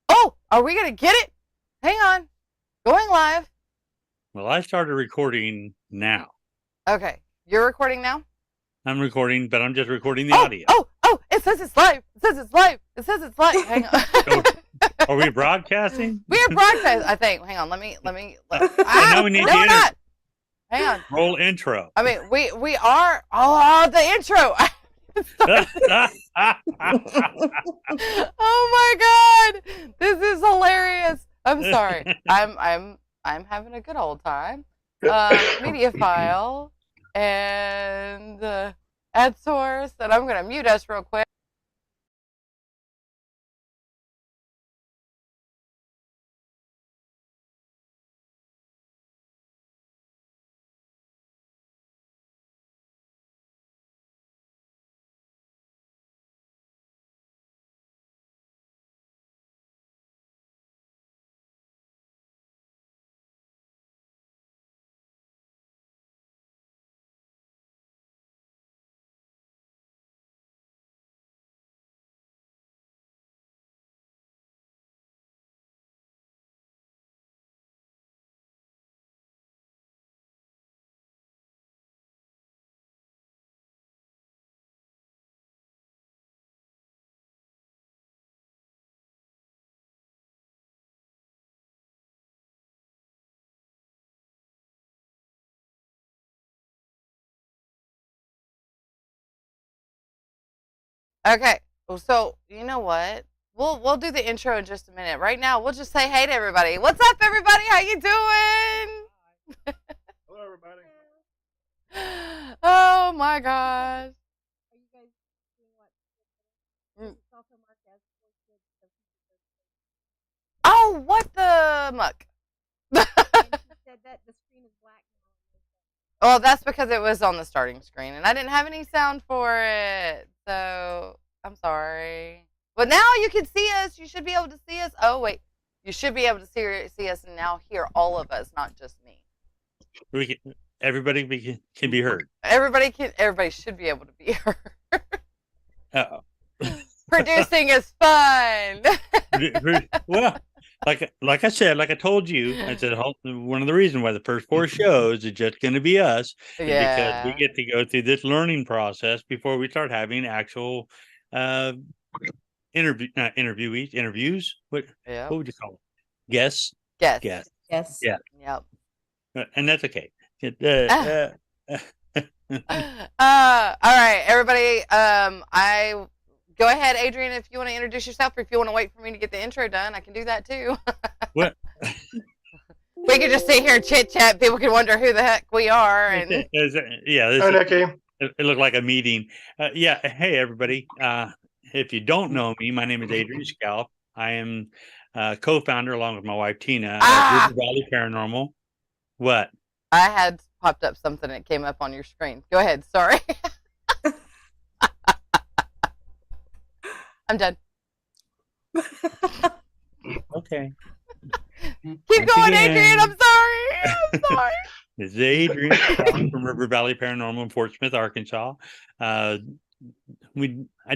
Oh, are we gonna get it? Hang on. Going live. Well, I started recording now. Okay. You're recording now? I'm recording, but I'm just recording the audio. Oh, it says it's live. It says it's live. Hang on. So, are we broadcasting? We are broadcasting, I think. Hang on, let me now we need no, we're not. Hang on. Roll intro. I mean, we are the intro. Oh my god. This is hilarious. I'm sorry. I'm having a good old time. Media file and ad source, and I'm gonna mute us real quick. Okay, so you know what? We'll do the intro in just a minute. Right now, we'll just say hey to everybody. What's up, everybody? How you doing? Hello, everybody. Oh my gosh. Are you guys doing what? Oh, what the muck? And she said that the screen is black now. Well, that's because it was on the starting screen, and I didn't have any sound for it. So I'm sorry. But now you can see us. You should be able to see us. Oh wait, you should be able to see us and now hear all of us, not just me. Everybody can be heard. Everybody should be able to be heard. Uh-oh. Producing is fun. Well, like I said, like I told you, I said one of the reasons why the first 4 shows is just going to be us, is because we get to go through this learning process before we start having actual interviews. What would you call it? Guests. Yes. Yeah. Yep. And that's okay. All right, everybody. I go ahead, Adrian, if you want to introduce yourself, or if you want to wait for me to get the intro done, I can do that too. What? We can just sit here and chit chat. People can wonder who the heck we are. And It looked like a meeting. Hey everybody. If you don't know me, my name is Adrian Scalf. I am co-founder along with my wife Tina of River Valley Paranormal. What? I had popped up something that came up on your screen. Go ahead. Sorry. I'm done. Okay. Keep going, Adrian. I'm sorry. This is Adrian from River Valley Paranormal in Fort Smith, Arkansas. I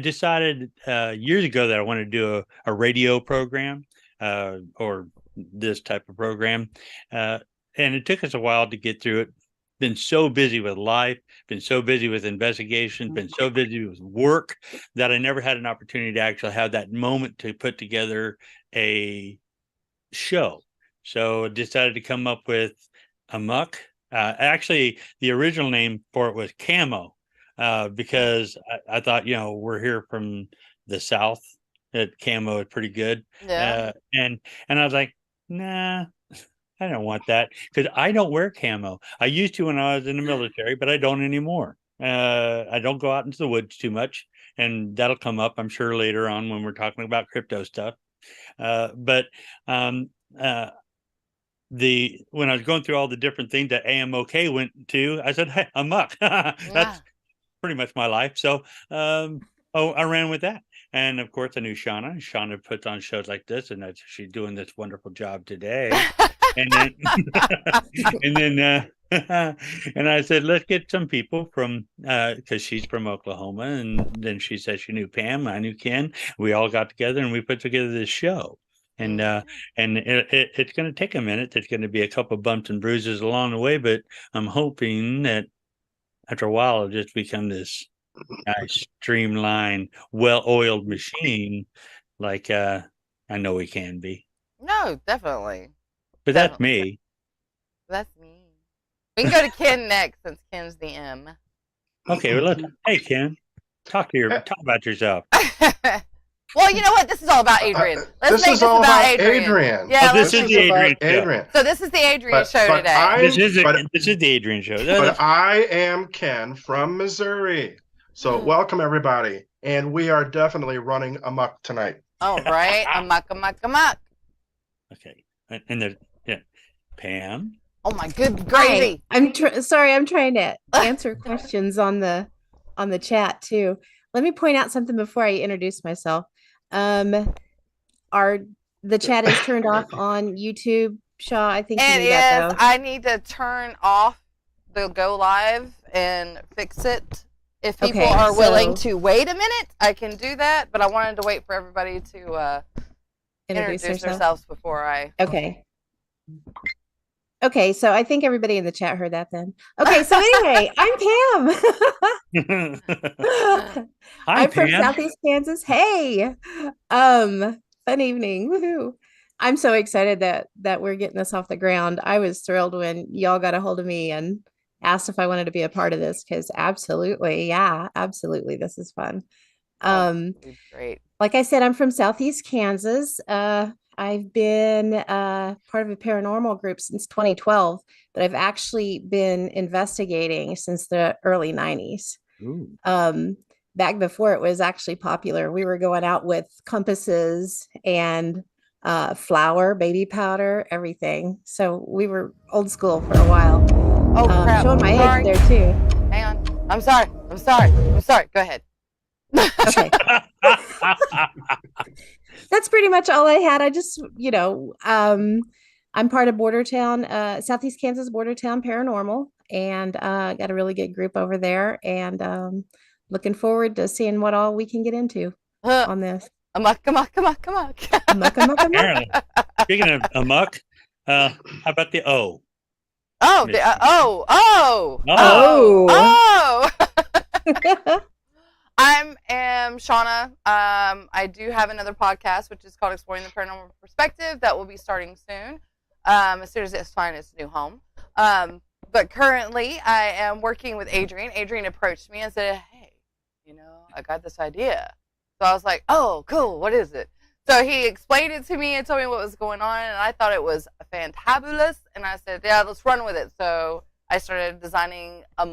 decided years ago that I wanted to do a radio program or this type of program. And it took us a while to get through it. Been so busy with life, been so busy with investigation, been so busy with work that I never had an opportunity to actually have that moment to put together a show. So I decided to come up with A.M.O.K. Actually, the original name for it was Camo, because I thought, we're here from the South, that camo is pretty good. Yeah. And I was like, nah, I don't want that, because I don't wear camo. I used to when I was in the military, but I don't anymore. I don't go out into the woods too much, and that'll come up, I'm sure, later on when we're talking about crypto stuff. But when I was going through all the different things that A.M.O.K went to, I said, hey, A.M.O.K. That's pretty much my life. So I ran with that. And of course, I knew Shauna. Shauna puts on shows like this, and she's doing this wonderful job today. And then, and then, and I said, let's get some people from, because she's from Oklahoma. And then she said she knew Pam, I knew Ken. We all got together and we put together this show. And it's going to take a minute. There's going to be a couple of bumps and bruises along the way, but I'm hoping that after a while it'll just become this nice, streamlined, well-oiled machine, like I know we can be. No, definitely. But that's me. That's me. We can go to Ken next since Ken's the M. Okay, well, hey Ken, talk about yourself. Well, you know what? This is all about Adrian. This is all about Adrian. Yeah, this is the Adrian show. So this is the Adrian show today. This is the Adrian show. But I am Ken from Missouri. So welcome everybody, and we are definitely running amok tonight. Oh, right, amok. Okay, and there's Pam. Oh my good gravy! I'm sorry. I'm trying to answer questions on the chat too. Let me point out something before I introduce myself. The chat is turned off on YouTube. Shaw, I think it you need that, though. I need to turn off the go live and fix it. If people are willing to wait a minute, I can do that. But I wanted to wait for everybody to introduce themselves before I. Okay, so I think everybody in the chat heard that then. Okay, so anyway, I'm Pam. I'm from Southeast Kansas. Hey, fun evening. Woohoo. I'm so excited that we're getting this off the ground. I was thrilled when y'all got a hold of me and asked if I wanted to be a part of this, because absolutely, this is fun. Great. Like I said, I'm from Southeast Kansas. I've been part of a paranormal group since 2012, but I've actually been investigating since the early 90s. Back before it was actually popular, we were going out with compasses and flour, baby powder, everything. So we were old school for a while. Oh, crap. Showing my age there too. Hang on. I'm sorry. Go ahead. Okay. That's pretty much all I had. I just, I'm part of Bordertown, Southeast Kansas Bordertown Paranormal, and got a really good group over there, and looking forward to seeing what all we can get into on this. Amok. Apparently. Speaking of amok, how about the O? Oh, I am Shauna. I do have another podcast, which is called Exploring the Paranormal Perspective, that will be starting soon, as soon as it's finds its new home. But currently, I am working with Adrian. Adrian approached me and said, hey, I got this idea. So I was like, oh, cool, what is it? So he explained it to me and told me what was going on, and I thought it was fantabulous, and I said, yeah, let's run with it. So I started designing a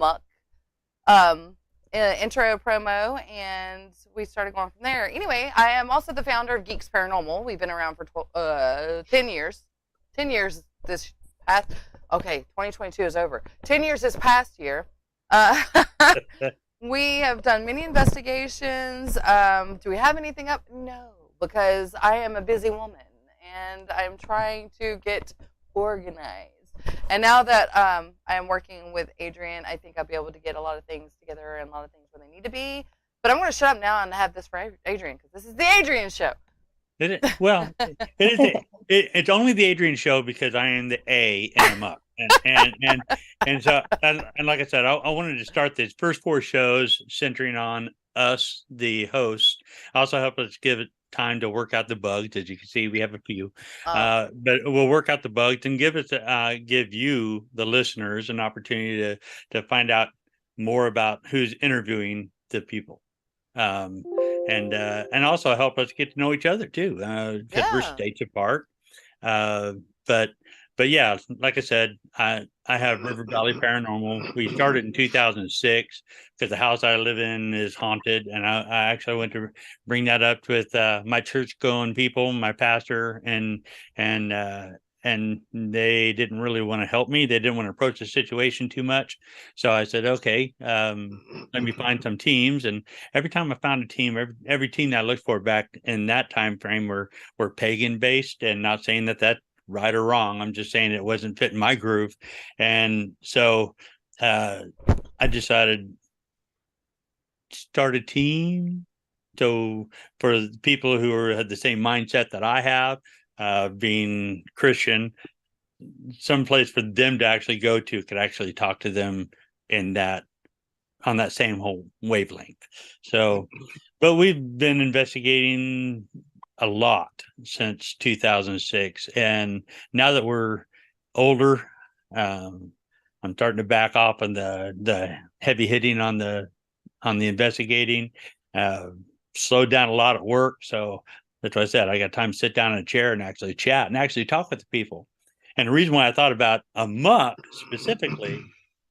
intro promo, and we started going from there. Anyway, I am also the founder of Geeks Paranormal. We've been around for 10 years. 10 years this past, 2022 is over. 10 years this past year. We have done many investigations. Do we have anything up? No, because I am a busy woman, and I'm trying to get organized. And now that I am working with Adrian, I think I'll be able to get a lot of things together and a lot of things where they need to be. But I'm going to shut up now and have this for Adrian, because this is the Adrian show. Well, it's only the Adrian show because I am the A in A.M.O.K. And so, and like I said, I wanted to start these first 4 shows centering on us, the hosts. Also help us give it time to work out the bugs. As you can see, we have a few, but we'll work out the bugs and give you, the listeners, an opportunity to find out more about who's interviewing the people. And also help us get to know each other too, because we're states apart. But yeah, like I said, I have River Valley Paranormal. We started in 2006 because the house I live in is haunted, and I actually went to bring that up with my church-going people, my pastor, and and they didn't really want to help me. They didn't want to approach the situation too much. So I said, okay, let me find some teams. And every time I found a team, every team that I looked for back in that time frame were pagan based, and not saying that that's right or wrong. I'm just saying it wasn't fitting my groove. And so I decided to start a team. So for people who had the same mindset that I have, being Christian, some place for them to actually go to could actually talk to them in that, on that same whole wavelength. So, but we've been investigating a lot since 2006, and now that we're older, I'm starting to back off on the heavy hitting on the investigating. Slowed down a lot at work, so that's what I said. I got time to sit down in a chair and actually chat and actually talk with the people. And the reason why I thought about A.M.O.K specifically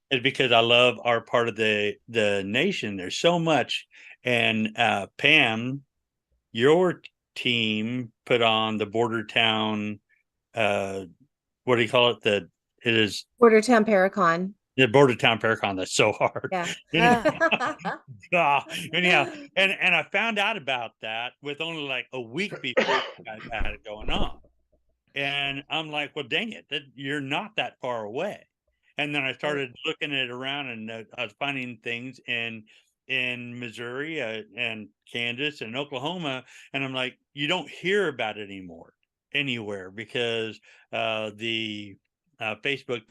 is because I love our part of the nation. There's so much. And Pam, your team put on the Border Town, what do you call it? It is Border Town Paracon. the Border Town Paracon. That's so hard. Yeah. Anyhow, and I found out about that with only like a week before I had it going on. And I'm like, well, dang it, you're not that far away. And then I started looking at it around, and I was finding things in Missouri and Kansas and Oklahoma. And I'm like, you don't hear about it anymore anywhere, because the Facebook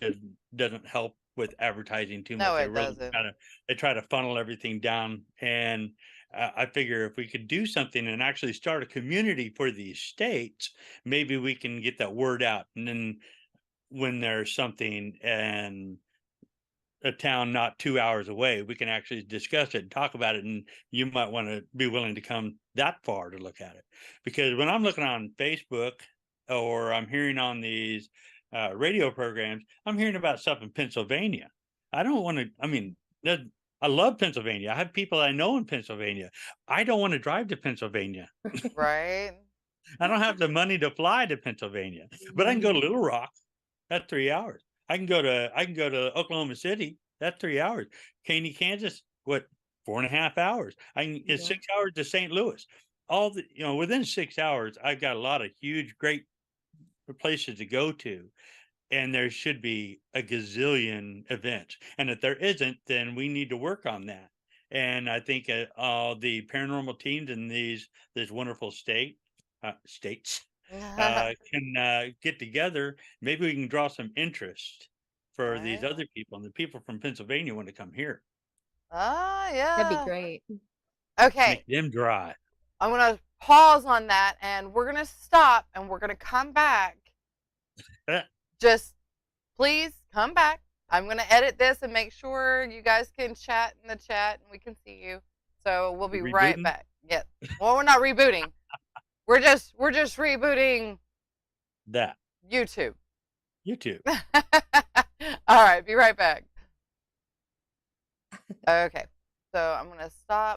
doesn't help with advertising too much. No, They it really doesn't. they try to funnel everything down. And I figure if we could do something and actually start a community for these states, maybe we can get that word out. And then when there's something and a town not 2 hours away, we can actually discuss it and talk about it. And you might want to be willing to come that far to look at it. Because when I'm looking on Facebook, or I'm hearing on these radio programs, I'm hearing about stuff in Pennsylvania. I don't want to, I mean, I love Pennsylvania. I have people I know in Pennsylvania. I don't want to drive to Pennsylvania. Right? I don't have the money to fly to Pennsylvania, but I can go to Little Rock. That's 3 hours. I can go to Oklahoma City. That's 3 hours. Caney, Kansas, what, 4.5 hours? It's 6 hours to St. Louis. All the, within 6 hours, I've got a lot of huge, great places to go to. And there should be a gazillion events. And if there isn't, then we need to work on that. And I think all the paranormal teams in these wonderful states can get together. Maybe we can draw some interest for these Right. other people, and the people from Pennsylvania want to come here. Ah, yeah. That'd be great. Okay. Make them drive. I'm going to pause on that, and we're going to stop, and we're going to come back. Just please come back. I'm going to edit this and make sure you guys can chat in the chat and we can see you. So we'll be right back. Yeah. Well, we're not rebooting. We're just rebooting that YouTube. All right, be right back. Okay. So I'm going to stop.